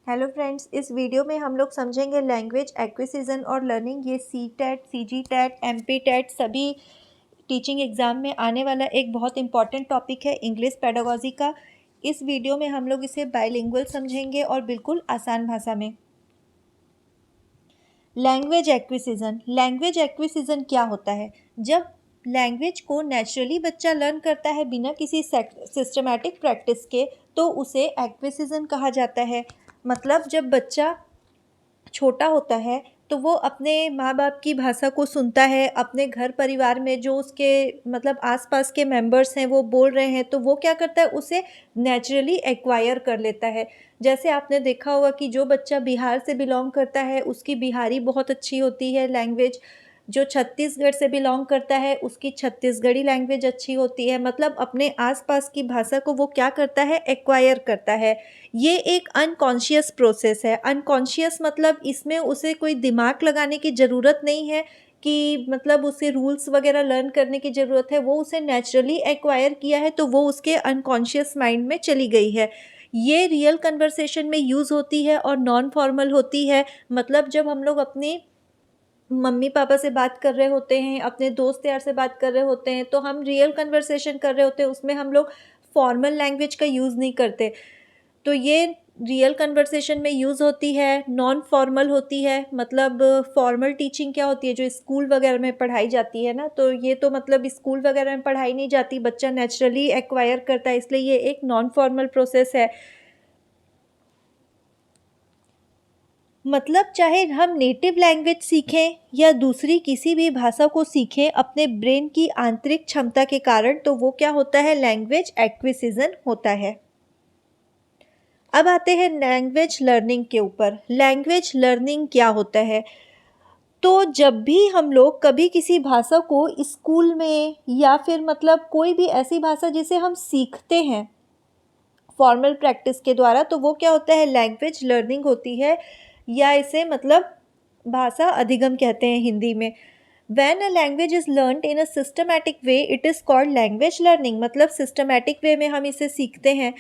Hello friends, इस video में हम लोग समझेंगे लैंग्वेज एक्विजिशन और लर्निंग। ये सीटेट, सीजीटेट, एमपीटेट सभी टीचिंग एग्ज़ाम में आने वाला एक बहुत इंपॉर्टेंट टॉपिक है इंग्लिश पेडागोजी का। इस वीडियो में हम लोग इसे बाइलिंगुअल समझेंगे और बिल्कुल आसान भाषा में। लैंग्वेज एक्विजिशन क्या होता है? जब लैंग्वेज को नेचुरली बच्चा लर्न करता है बिना किसी सिस्टमैटिक प्रैक्टिस के, तो उसे एक्विजिशन कहा जाता है। मतलब जब बच्चा छोटा होता है तो वो अपने माँ बाप की भाषा को सुनता है, अपने घर परिवार में जो उसके मतलब आसपास के मेंबर्स हैं वो बोल रहे हैं, तो वो क्या करता है, उसे नेचुरली एक्वायर कर लेता है। जैसे आपने देखा होगा कि जो बच्चा बिहार से बिलोंग करता है उसकी बिहारी बहुत अच्छी होती है लैंग्वेज, जो छत्तीसगढ़ से बिलोंग करता है उसकी छत्तीसगढ़ी लैंग्वेज अच्छी होती है। मतलब अपने आसपास की भाषा को वो क्या करता है, एक्वायर करता है। ये एक अनकॉन्शियस प्रोसेस है। अनकॉन्शियस मतलब इसमें उसे कोई दिमाग लगाने की ज़रूरत नहीं है कि मतलब उसे रूल्स वगैरह लर्न करने की ज़रूरत है। वो उसे नेचुरली एक्वायर किया है तो वो उसके अनकॉन्शियस माइंड में चली गई है। ये रियल कन्वर्सेशन में यूज़ होती है और नॉन फॉर्मल होती है। मतलब जब हम लोग अपनी मम्मी पापा से बात कर रहे होते हैं, अपने दोस्त यार से बात कर रहे होते हैं, तो हम रियल कन्वर्सेशन कर रहे होते हैं, उसमें हम लोग फॉर्मल लैंग्वेज का यूज़ नहीं करते। तो ये रियल कन्वर्सेशन में यूज़ होती है, नॉन फॉर्मल होती है। मतलब फॉर्मल टीचिंग क्या होती है, जो स्कूल वगैरह में पढ़ाई जाती है ना, तो ये तो मतलब स्कूल वगैरह में पढ़ाई नहीं जाती, बच्चा नेचुरली एक्वायर करता है, इसलिए ये एक नॉन फॉर्मल प्रोसेस है। मतलब चाहे हम नेटिव लैंग्वेज सीखें या दूसरी किसी भी भाषा को सीखें अपने ब्रेन की आंतरिक क्षमता के कारण, तो वो क्या होता है, लैंग्वेज एक्विजिशन होता है। अब आते हैं लैंग्वेज लर्निंग के ऊपर। लैंग्वेज लर्निंग क्या होता है? तो जब भी हम लोग कभी किसी भाषा को स्कूल में या फिर मतलब कोई भी ऐसी भाषा जिसे हम सीखते हैं फॉर्मल प्रैक्टिस के द्वारा, तो वो क्या होता है, लैंग्वेज लर्निंग होती है, या इसे मतलब भाषा अधिगम कहते हैं हिंदी में। When a language is learned in a systematic way, it is called language learning। मतलब सिस्टमैटिक वे में हम इसे सीखते हैं।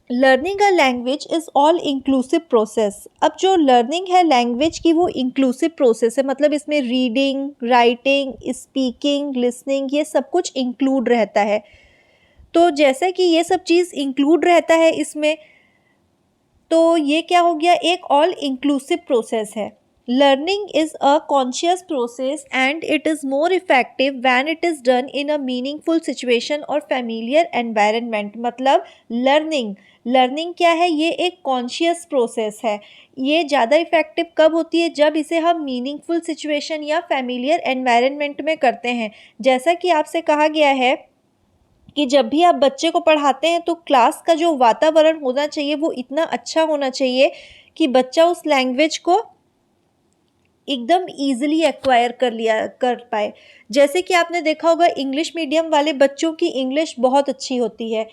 Learning a language is all inclusive process. अब जो लर्निंग है लैंग्वेज की वो इंक्लूसिव प्रोसेस है। मतलब इसमें रीडिंग, राइटिंग, स्पीकिंग, लिसनिंग, ये सब कुछ इंक्लूड रहता है। तो जैसे कि ये सब चीज़ इंक्लूड रहता है इसमें, तो ये क्या हो गया, एक ऑल इंक्लूसिव प्रोसेस है। Learning is a conscious process and it is more effective when it is done in a meaningful situation और फैमिलियर एनवायरनमेंट। मतलब लर्निंग लर्निंग क्या है, ये एक कॉन्शियस प्रोसेस है। ये ज़्यादा इफेक्टिव कब होती है, जब इसे हम मीनिंगफुल सिचुएशन या फैमिलियर एनवायरनमेंट में करते हैं। जैसा कि आपसे कहा गया है कि जब भी आप बच्चे को पढ़ाते हैं तो क्लास का जो वातावरण होना चाहिए वो इतना अच्छा होना चाहिए कि बच्चा उस लैंग्वेज को एकदम ईज़िली एक्वायर कर पाए। जैसे कि आपने देखा होगा इंग्लिश मीडियम वाले बच्चों की इंग्लिश बहुत अच्छी होती है,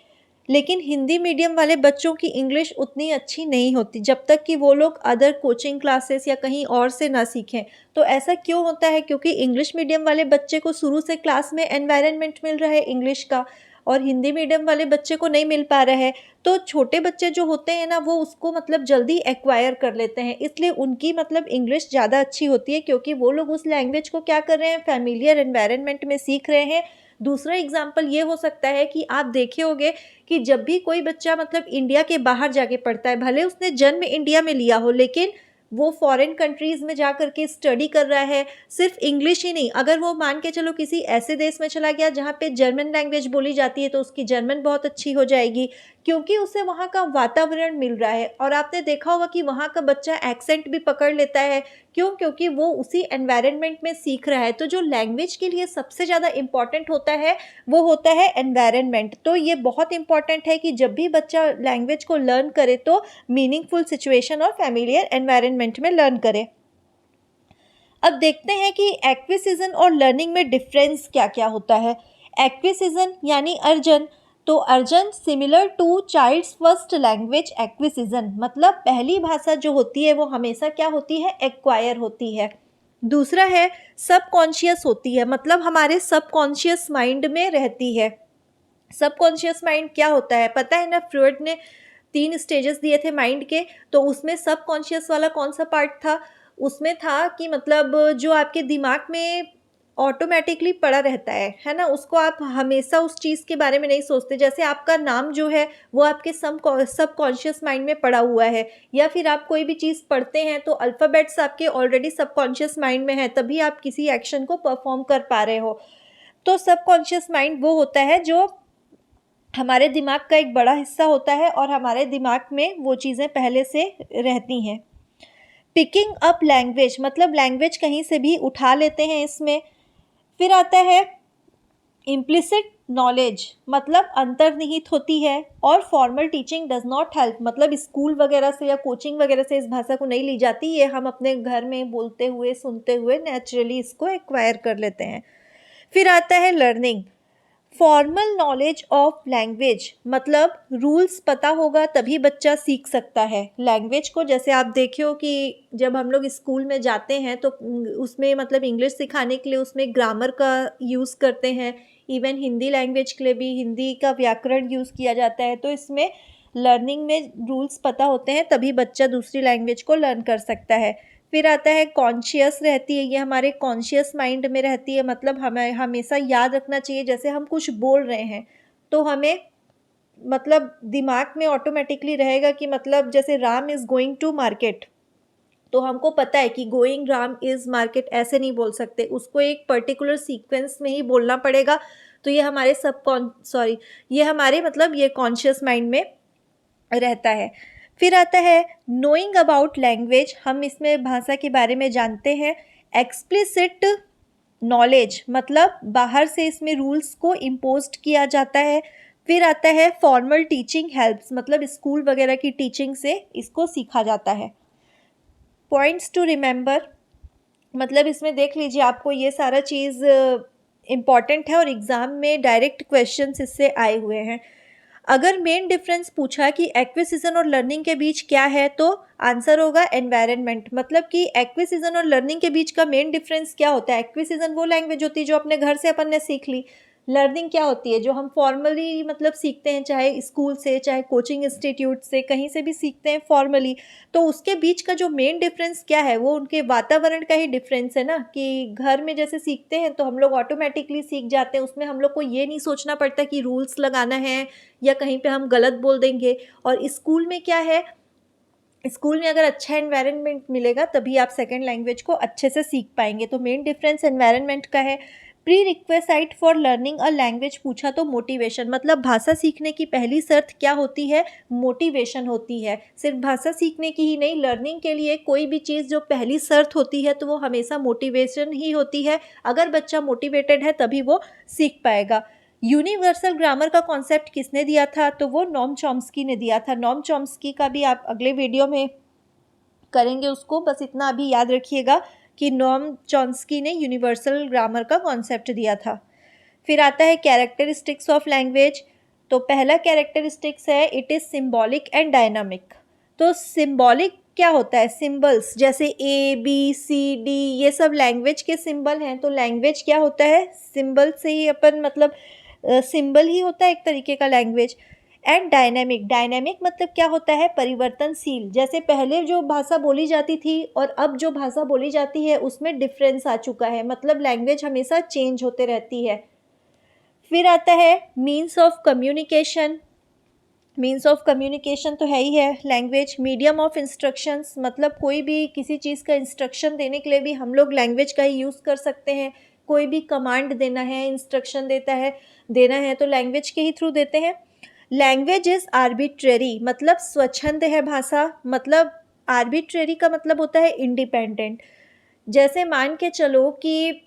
लेकिन हिंदी मीडियम वाले बच्चों की इंग्लिश उतनी अच्छी नहीं होती जब तक कि वो लोग अदर कोचिंग क्लासेस या कहीं और से ना सीखें। तो ऐसा क्यों होता है? क्योंकि इंग्लिश मीडियम वाले बच्चे को शुरू से क्लास में एनवायरनमेंट मिल रहा है इंग्लिश का, और हिंदी मीडियम वाले बच्चे को नहीं मिल पा रहा है। तो छोटे बच्चे जो होते हैं ना, वो उसको मतलब जल्दी एक्वायर कर लेते हैं, इसलिए उनकी मतलब इंग्लिश ज़्यादा अच्छी होती है, क्योंकि वो लोग उस लैंग्वेज को क्या कर रहे हैं, फैमिलियर एनवायरनमेंट में सीख रहे हैं। दूसरा एग्जाम्पल ये हो सकता है कि आप देखे होंगे कि जब भी कोई बच्चा मतलब इंडिया के बाहर जाके पढ़ता है, भले उसने जन्म इंडिया में लिया हो, लेकिन वो फॉरेन कंट्रीज़ में जा कर के स्टडी कर रहा है। सिर्फ इंग्लिश ही नहीं, अगर वो मान के चलो किसी ऐसे देश में चला गया जहाँ पे जर्मन लैंग्वेज बोली जाती है, तो उसकी जर्मन बहुत अच्छी हो जाएगी, क्योंकि उसे वहाँ का वातावरण मिल रहा है। और आपने देखा होगा कि वहाँ का बच्चा एक्सेंट भी पकड़ लेता है। क्यों? क्योंकि वो उसी एनवायरनमेंट में सीख रहा है। तो जो लैंग्वेज के लिए सबसे ज़्यादा इम्पॉर्टेंट होता है वो होता है एनवायरनमेंट। तो ये बहुत इम्पॉर्टेंट है कि जब भी बच्चा लैंग्वेज को लर्न करे तो मीनिंगफुल सिचुएशन और फैमिलियर एनवायरनमेंट में लर्न करे। अब देखते हैं कि एक्विजिशन और लर्निंग में डिफरेंस क्या क्या होता है। एक्विजिशन यानी अर्जन, तो अर्जन similar to child's first language acquisition. मतलब पहली भाषा जो होती है वो हमेशा क्या होती है, एक्वायर होती है। दूसरा है सबकॉन्शियस होती है, मतलब हमारे सबकॉन्शियस माइंड में रहती है। सबकॉन्शियस माइंड क्या होता है पता है ना? फ्रॉइड ने 3 स्टेजेस दिए थे माइंड के, तो उसमें सबकॉन्शियस वाला कौन सा पार्ट था? उसमें था कि मतलब जो आपके दिमाग में ऑटोमेटिकली पड़ा रहता है ना? उसको आप हमेशा उस चीज़ के बारे में नहीं सोचते। जैसे आपका नाम जो है वो आपके सबकॉन्शियस माइंड में पड़ा हुआ है, या फिर आप कोई भी चीज़ पढ़ते हैं तो अल्फ़ाबेट्स आपके ऑलरेडी सबकॉन्शियस माइंड में है, तभी आप किसी एक्शन को परफ़ॉर्म कर पा रहे हो। तो सबकॉन्शियस माइंड वो होता है जो हमारे दिमाग का एक बड़ा हिस्सा होता है और हमारे दिमाग में वो चीज़ें पहले से रहती हैं। पिकिंग अप लैंग्वेज मतलब लैंग्वेज कहीं से भी उठा लेते हैं इसमें। फिर आता है इम्प्लिसिट नॉलेज मतलब अंतर्निहित होती है, और formal teaching does not help मतलब स्कूल वगैरह से या कोचिंग वगैरह से इस भाषा को नहीं ली जाती, ये हम अपने घर में बोलते हुए सुनते हुए नेचुरली इसको एक्वायर कर लेते हैं। फिर आता है learning, formal knowledge of language मतलब रूल्स पता होगा तभी बच्चा सीख सकता है लैंग्वेज को। जैसे आप देखे हो कि जब हम लोग स्कूल में जाते हैं तो उसमें मतलब इंग्लिश सिखाने के लिए उसमें ग्रामर का यूज़ करते हैं, इवन हिंदी लैंग्वेज के लिए भी हिंदी का व्याकरण यूज़ किया जाता है। तो इसमें लर्निंग में रूल्स पता होते हैं तभी बच्चा दूसरी लैंग्वेज को लर्न कर सकता है। फिर आता है कॉन्शियस रहती है, ये हमारे कॉन्शियस माइंड में रहती है मतलब हमें हमेशा याद रखना चाहिए। जैसे हम कुछ बोल रहे हैं तो हमें मतलब दिमाग में ऑटोमेटिकली रहेगा कि मतलब जैसे Ram is going to market, तो हमको पता है कि गोइंग राम इज़ मार्केट ऐसे नहीं बोल सकते, उसको एक पर्टिकुलर सीक्वेंस में ही बोलना पड़ेगा। तो ये हमारे ये हमारे मतलब ये कॉन्शियस माइंड में रहता है। फिर आता है नोइंग अबाउट लैंग्वेज, हम इसमें भाषा के बारे में जानते हैं। एक्सप्लिसिट नॉलेज मतलब बाहर से इसमें रूल्स को इम्पोज्ड किया जाता है। फिर आता है फॉर्मल टीचिंग हेल्प्स मतलब स्कूल वगैरह की टीचिंग से इसको सीखा जाता है। पॉइंट्स टू रिमेंबर मतलब इसमें देख लीजिए, आपको ये सारा चीज़ इम्पॉर्टेंट है और एग्ज़ाम में डायरेक्ट क्वेश्चंस इससे आए हुए हैं। अगर मेन डिफरेंस पूछा कि एक्विजिशन और लर्निंग के बीच क्या है, तो आंसर होगा एनवायरनमेंट मतलब कि एक्विजिशन और लर्निंग के बीच का मेन डिफरेंस क्या होता है। एक्विजिशन वो लैंग्वेज होती है जो अपने घर से अपन ने सीख ली, लर्निंग क्या होती है जो हम फॉर्मली मतलब सीखते हैं, चाहे स्कूल से चाहे कोचिंग इंस्टीट्यूट से कहीं से भी सीखते हैं फॉर्मली। तो उसके बीच का जो मेन डिफरेंस क्या है, वो उनके वातावरण का ही डिफरेंस है ना, कि घर में जैसे सीखते हैं तो हम लोग ऑटोमेटिकली सीख जाते हैं, उसमें हम लोग को ये नहीं सोचना पड़ता कि रूल्स लगाना है या कहीं पे हम गलत बोल देंगे। और स्कूल में क्या है, स्कूल में अगर अच्छा एनवायरनमेंट मिलेगा तभी आप सेकेंड लैंग्वेज को अच्छे से सीख पाएंगे। तो मेन डिफरेंस एनवायरनमेंट का है। Pre requisite for learning a language पूछा तो मोटिवेशन मतलब भाषा सीखने की पहली शर्त क्या होती है, मोटिवेशन होती है। सिर्फ भाषा सीखने की ही नहीं, लर्निंग के लिए कोई भी चीज़ जो पहली शर्त होती है तो वो हमेशा मोटिवेशन ही होती है। अगर बच्चा मोटिवेटेड है तभी वो सीख पाएगा। यूनिवर्सल ग्रामर का कॉन्सेप्ट किसने दिया था, तो वो नॉम चॉम्स्की ने दिया था। नॉम चॉम्स्की का भी आप अगले वीडियो में करेंगे उसको, बस इतना अभी याद रखिएगा कि नॉम चॉम्स्की ने यूनिवर्सल ग्रामर का कॉन्सेप्ट दिया था। फिर आता है कैरेक्टरिस्टिक्स ऑफ लैंग्वेज। तो पहला कैरेक्टरिस्टिक्स है it is symbolic and dynamic. तो सिम्बॉलिक क्या होता है, सिंबल्स जैसे ए बी सी डी ये सब लैंग्वेज के सिंबल हैं। तो लैंग्वेज क्या होता है, सिंबल से ही अपन मतलब सिंबल ही होता है एक तरीके का लैंग्वेज। एंड डायनेमिक, डायनेमिक मतलब क्या होता है, परिवर्तनशील। जैसे पहले जो भाषा बोली जाती थी और अब जो भाषा बोली जाती है उसमें डिफरेंस आ चुका है, मतलब लैंग्वेज हमेशा चेंज होते रहती है। फिर आता है means of communication. Means of communication तो है ही है लैंग्वेज। मीडियम ऑफ इंस्ट्रक्शंस मतलब कोई भी किसी चीज़ का इंस्ट्रक्शन देने के लिए भी हम लोग लैंग्वेज का ही यूज़ कर सकते हैं। कोई भी कमांड देना है, इंस्ट्रक्शन देना है तो लैंग्वेज के ही थ्रू देते हैं। लैंग्वेज इज़ आर्बिट्रेरी मतलब स्वच्छंद है भाषा, मतलब आर्बिट्रेरी का मतलब होता है इंडिपेंडेंट। जैसे मान के चलो कि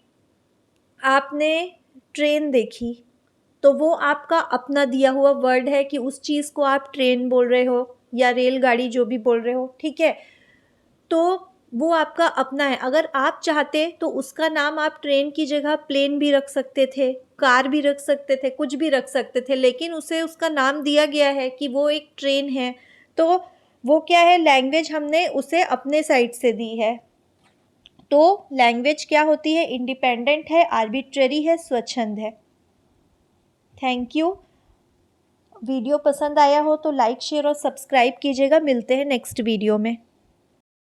आपने ट्रेन देखी, तो वो आपका अपना दिया हुआ वर्ड है कि उस चीज़ को आप ट्रेन बोल रहे हो या रेलगाड़ी जो भी बोल रहे हो, ठीक है। तो वो आपका अपना है। अगर आप चाहते तो उसका नाम आप ट्रेन की जगह प्लेन भी रख सकते थे, कार भी रख सकते थे, कुछ भी रख सकते थे, लेकिन उसे उसका नाम दिया गया है कि वो एक ट्रेन है। तो वो क्या है, लैंग्वेज हमने उसे अपने साइड से दी है। तो लैंग्वेज क्या होती है, इंडिपेंडेंट है, आर्बिट्रेरी है, स्वच्छंद है। Thank you. वीडियो पसंद आया हो तो लाइक शेयर और सब्सक्राइब कीजिएगा। मिलते हैं नेक्स्ट वीडियो में।